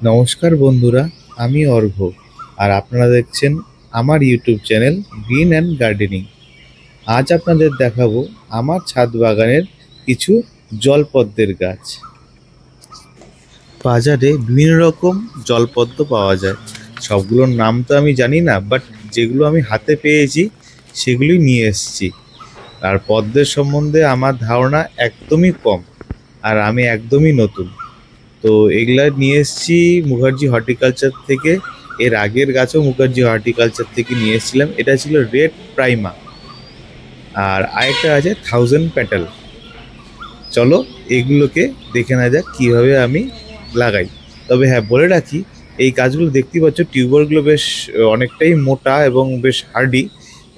নমস্কার বন্ধুরা, আমি অর্ঘ্য। আর আপনারা দেখছেন আমার YouTube channel green and gardening. আজ আপনাদের দেখাবো আমার ছাদ বাগানের কিছু জলপদ্মের গাছ। বাজারে বিভিন্ন রকম জলপদ্ম পাওয়া যায়। সবগুলোর নাম তো আমি জানি না, বাট যেগুলো আমি হাতে পেয়েছি সেগুলোই নিয়ে এসেছি। আর পদ্মের সম্বন্ধে আমার ধারণা একদমই কম, আর আমি একদমই নতুন। তো এগুলা নিয়ে এসেছি মুখার্জি হর্টিকালচার থেকে। এর আগের গাছও মুখার্জি হর্টিকালচার থেকে নিয়ে এসেছিলাম। এটা ছিল রেড প্রাইমা, আর আরেকটা আছে থাউজেন্ড প্যাটাল। চলো এগুলোকে দেখে না যাক কীভাবে আমি লাগাই। তবে হ্যাঁ, বলে রাখি, এই গাছগুলো দেখতেই পাচ্ছ, টিউবারগুলো বেশ অনেকটাই মোটা এবং বেশ হার্ডি,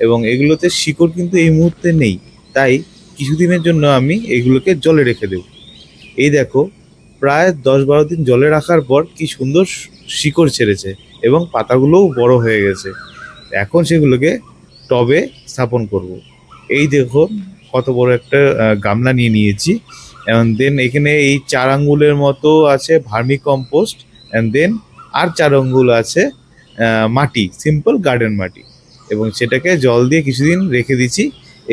এবং এগুলোতে শিকড় কিন্তু এই মুহূর্তে নেই। তাই কিছুদিনের জন্য আমি এগুলোকে জলে রেখে দেব। এই দেখো, প্রায় 10-12 দিন জলে রাখার পর কি সুন্দর শিকড় ছেড়েছে এবং পাতাগুলোও বড় হয়ে গেছে। এখন সেগুলোকে টবে স্থাপন করব। এই দেখো, কত বড় একটা গামলা নিয়ে নিয়েছি। অ্যান্ড দেন এখানে এই 4 আঙ্গুলের মতো আছে ভার্মি কম্পোস্ট, অ্যান্ড দেন আর 4 আঙ্গুল আছে মাটি, সিম্পল গার্ডেন মাটি, এবং সেটাকে জল দিয়ে কিছুদিন রেখে দিচ্ছি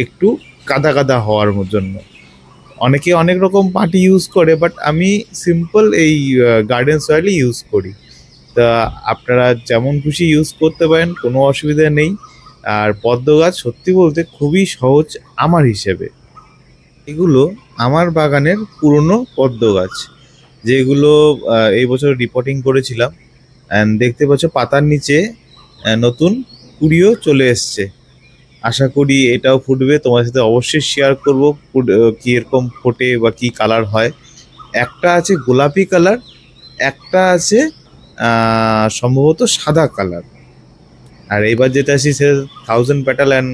একটু কাদা কাদা হওয়ার জন্য। অনেকে অনেক রকম মাটি ইউজ করে, বাট আমি সিম্পল এই গার্ডেন সয়েলই ইউজ করি। তা আপনারা যেমন খুশি ইউজ করতে পারেন, কোনো অসুবিধা নেই। আর পদ্ম গাছ সত্যি বলতে খুবই সহজ আমার হিসেবে। এগুলো আমার বাগানের পুরনো পদ্ম গাছ, যেগুলো এই বছর রিপোর্টিং করেছিলাম। অ্যান্ড দেখতে পাচ্ছ পাতার নিচে নতুন কুড়িও চলে এসছে। আশা করি এটাও ফুটবে, তোমার সাথে অবশ্যই শেয়ার করবো কি এরকম ফোটে বা কি কালার হয়। একটা আছে গোলাপি কালার, একটা আছে সম্ভবত সাদা কালার। আর এবার যেটা আসি সে thousand petal and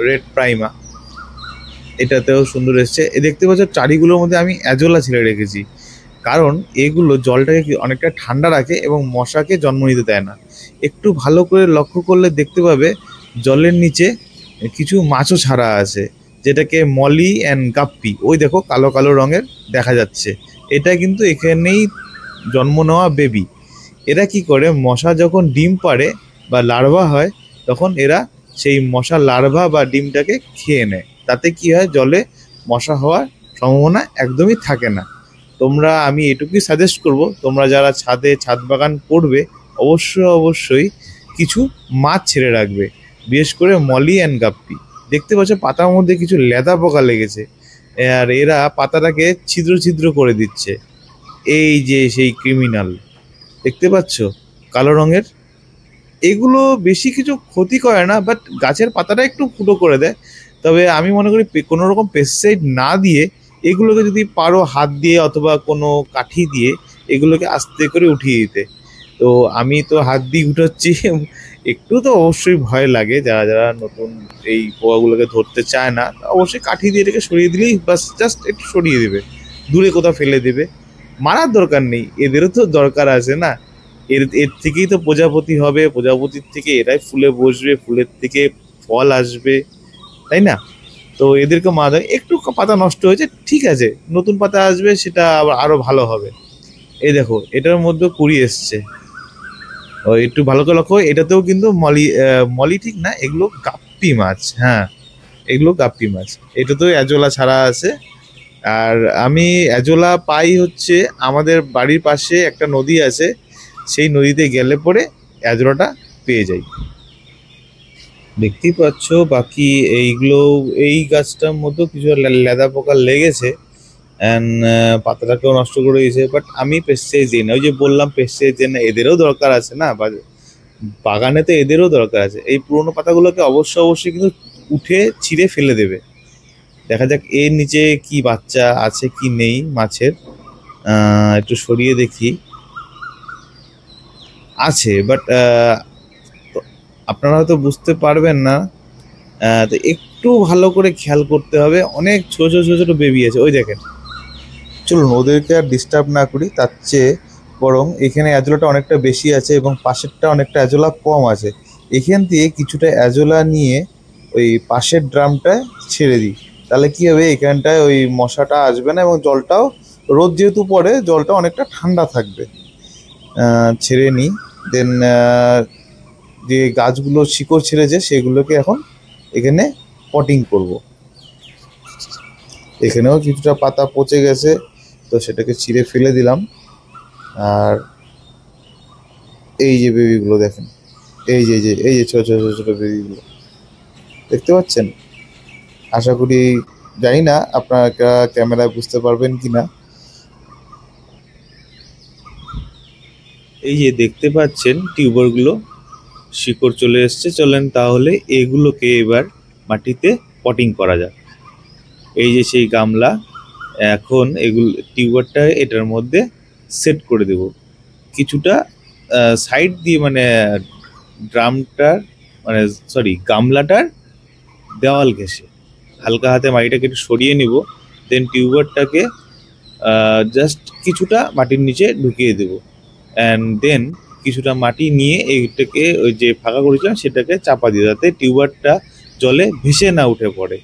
red prima, এটাতেও সুন্দর এসছে। এ দেখতে পাচ্ছ চারিগুলোর মধ্যে আমি অ্যাজোলা ছেড়ে রেখেছি, কারণ এগুলো জলটাকে অনেকটা ঠান্ডা রাখে এবং মশাকে জন্ম নিতে দেয় না। একটু ভালো করে লক্ষ্য করলে দেখতে পাবে জলের নিচে কিছু মাছও ছাড়া আছে, যেটাকে মলি অ্যান্ড গাপ্পি, ওই দেখো কালো কালো রঙের দেখা যাচ্ছে। এটা কিন্তু এখানেই জন্ম নেওয়া বেবি। এরা কি করে, মশা যখন ডিম পাড়ে বা লার্ভা হয়, তখন এরা সেই মশা লার্ভা বা ডিমটাকে খেয়ে নেয়। তাতে কি হয়, জলে মশা হওয়ার সম্ভাবনা একদমই থাকে না। আমি এটুকুই সাজেস্ট করব, তোমরা যারা ছাদ বাগান করবে, অবশ্যই কিছু মাছ ছেড়ে রাখবে, বিশেষ করে মলি অ্যান্ড গাপ্পি। দেখতে পাচ্ছ পাতার মধ্যে কিছু লেদা পোকা লেগেছে, আর এরা পাতাটাকে ছিদ্র ছিদ্র করে দিচ্ছে। এই যে সেই ক্রিমিনাল, দেখতে পাচ্ছ কালো রঙের। এগুলো বেশি কিছু ক্ষতি করে না, বাট গাছের পাতাটা একটু ফুটো করে দেয়। তবে আমি মনে করি কোনো রকম পেস্টিসাইড না দিয়ে এগুলোকে যদি পারো হাত দিয়ে অথবা কোনো কাঠি দিয়ে এগুলোকে আস্তে করে উঠিয়ে দিতে। তো আমি তো হাত দিয়ে উঠাচ্ছি। একটু তো অবশ্যই ভয় লাগে, যারা যারা নতুন এই পোকাগুলোকে ধরতে চায় না, অবশ্যই কাঠি দিয়ে এটাকে সরিয়ে দিলেই বাস, জাস্ট একটু সরিয়ে দেবে, দূরে কোথাও ফেলে দেবে। মারার দরকার নেই, এদেরও তো দরকার আছে না। এর এর থেকেই তো প্রজাপতি হবে, প্রজাপতির থেকে এরাই ফুলে বসবে, ফুলের থেকে ফল আসবে, তাই না? তো এদেরকে মারা যায়। একটু পাতা নষ্ট হয়েছে, ঠিক আছে, নতুন পাতা আসবে, সেটা আবার আরো ভালো হবে। এই দেখো এটার মধ্যে কুড়ি এসছে। ও একটু ভালো করে লক্ষ্য, এটাতেও কিন্তু মলি, মলি ঠিক না, এগুলো গাপ্পি মাছ। হ্যাঁ, এগুলো গাপ্পি মাছ। এটাতেও অ্যাজোলা ছাড়া আছে। আর আমি অ্যাজোলা পাই হচ্ছে, আমাদের বাড়ির পাশে একটা নদী আছে, সেই নদীতে গেলে পরে অ্যাজোলাটা পেয়ে যাই। দেখতেই পাচ্ছ বাকি এইগুলো, এই গাছটার মধ্যেও কিছু লেদা পোকা লেগেছে, অ্যান্ড পাতাটাকেও নষ্ট করে দিয়েছে। বাট আমি পেস্টিসাইড দিই না, ওই যে বললাম পেস্টিসাইড দিই না, এদেরও দরকার আছে না, বাগানে তো এদেরও দরকার আছে। এই পুরোনো পাতাগুলোকে অবশ্যই কিন্তু উঠে ছিঁড়ে ফেলে দেবে। দেখা যাক এর নিচে কি বাচ্চা আছে কি নেই মাছের। একটু সরিয়ে দেখি, আছে, বাট আপনারা হয়তো বুঝতে পারবেন না। তো একটু ভালো করে খেয়াল করতে হবে, অনেক ছোট ছোট ছোট ছোট বেবি আছে, ওই দেখেন। চলুন ওদেরকে আর ডিস্টার্ব না করি, তার চেয়ে বরং এখানে অ্যাজোলাটা অনেকটা বেশি আছে এবং পাশেরটা অনেকটা অ্যাজোলা কম আছে। এখান দিয়ে কিছুটা অ্যাজোলা নিয়ে ওই পাশের ড্রামটায় ছেড়ে দিই। তাহলে কি হবে, এখানটায় ওই মশাটা আসবে না এবং জলটাও, রোদ যেহেতু পড়ে, জলটা অনেকটা ঠান্ডা থাকবে। ছেড়ে নিই। দেন যে গাছগুলো শিকড় ছেড়েছে সেগুলোকে এখন এখানে পটিং করব। এখানেও কিছুটা পাতা পচে গেছে, তো সেটাকে ছিঁড়ে ফেলে দিলাম। আর এই যে বেবিগুলো দেখেন, এই যে ছোটো ছোটো ছোটো বেবিগুলো দেখতে পাচ্ছেন। আশা করি, জানি না আপনারা ক্যামেরায় বুঝতে পারবেন কি না। এই যে দেখতে পাচ্ছেন টিউবারগুলো শিকড় চলে এসছে। চলেন তাহলে এগুলোকে এবার মাটিতে পটিং করা যাক। এই যে সেই গামলা, এখন এগুলো টিউবারটা এটার মধ্যে সেট করে দেব কিছুটা সাইড দিয়ে, মানে ড্রামটার, মানে সরি গামলাটার দেওয়াল ঘেঁষে হালকা হাতে মাটিটাকে একটু সরিয়ে নিব। দেন টিউবারটাকে জাস্ট কিছুটা মাটির নিচে ঢুকিয়ে দেব। অ্যান্ড দেন কিছুটা মাটি নিয়ে এইটাকে ওই যে ফাঁকা করেছিলাম সেটাকে চাপা দিয়ে, যাতে টিউবারটা জলে ভেসে না উঠে পড়ে।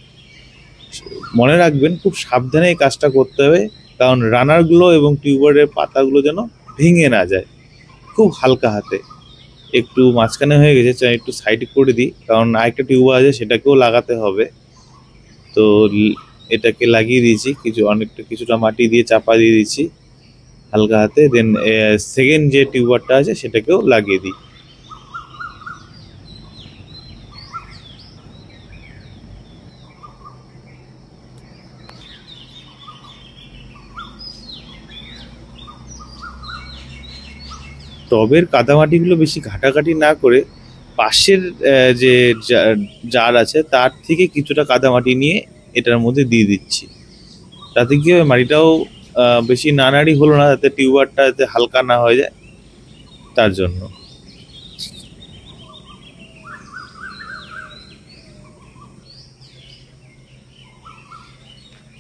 মনে রাখবেন খুব সাবধানে এই কাজটা করতে হবে, কারণ রানারগুলো এবং টিউবারের পাতাগুলো যেন ভেঙে না যায়। খুব হালকা হাতে, একটু মাঝখানে হয়ে গেছে, চাই একটু সাইড করে দিই, কারণ আরেকটা টিউবার আছে সেটাকেও লাগাতে হবে। তো এটাকে লাগিয়ে দিয়েছি, কিছুটা মাটি দিয়ে চাপা দিয়ে দিচ্ছি হালকা হাতে। দেন সেকেন্ড যে টিউবারটা আছে সেটাকেও লাগিয়ে দিই। টবের কাদামাটিগুলো বেশি ঘাটাঘাটি না করে পাশের যে জার আছে তার থেকে কিছুটা কাদামাটি নিয়ে এটার মধ্যে দিয়ে দিচ্ছি। তাতে কি হবে, মাটিটাও বেশি নাড়াড়ি হলো না, যাতে টিউবারটা যাতে হালকা না হয়ে যায়, তার জন্য।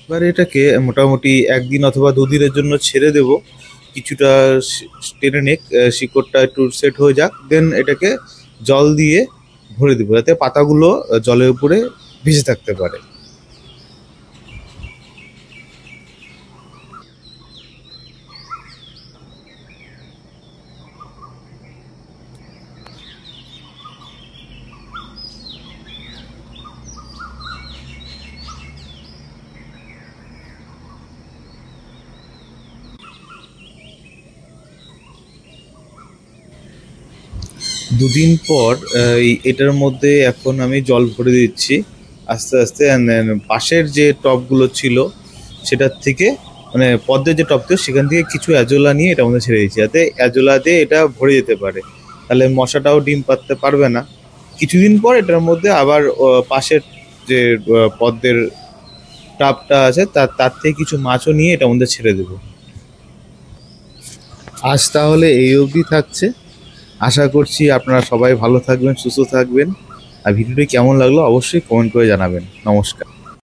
এবার এটাকে মোটামুটি একদিন অথবা দুদিনের জন্য ছেড়ে দেব, কিছুটা টেনে নেক, শিকড়টা একটু সেট হয়ে যাক। দেন এটাকে জল দিয়ে ভরে দেবো, যাতে পাতাগুলো জলের উপরে ভেসে থাকতে পারে। দুদিন পর এটার মধ্যে এখন আমি জল ভরে দিচ্ছি আস্তে আস্তে। পাশের যে টবগুলো ছিল সেটার থেকে, মানে পদ্মের যে টব ছিল সেখান থেকে কিছু অ্যাজোলা নিয়ে এটার মধ্যে ছেড়ে দিচ্ছি, যাতে অ্যাজোলা দিয়ে এটা ভরে যেতে পারে। তাহলে মশাটাও ডিম পাড়তে পারবে না। কিছুদিন পর এটার মধ্যে আবার পাশের যে পদ্মের টাবটা আছে তার থেকে কিছু মাছও নিয়ে এটার মধ্যে ছেড়ে দেবো। আজ তাহলে এই অবধি থাকছে। আশা করছি আপনারা সবাই ভালো থাকবেন, সুস্থ থাকবেন। আর ভিডিওটি কেমন লাগলো অবশ্যই কমেন্ট করে জানাবেন। নমস্কার।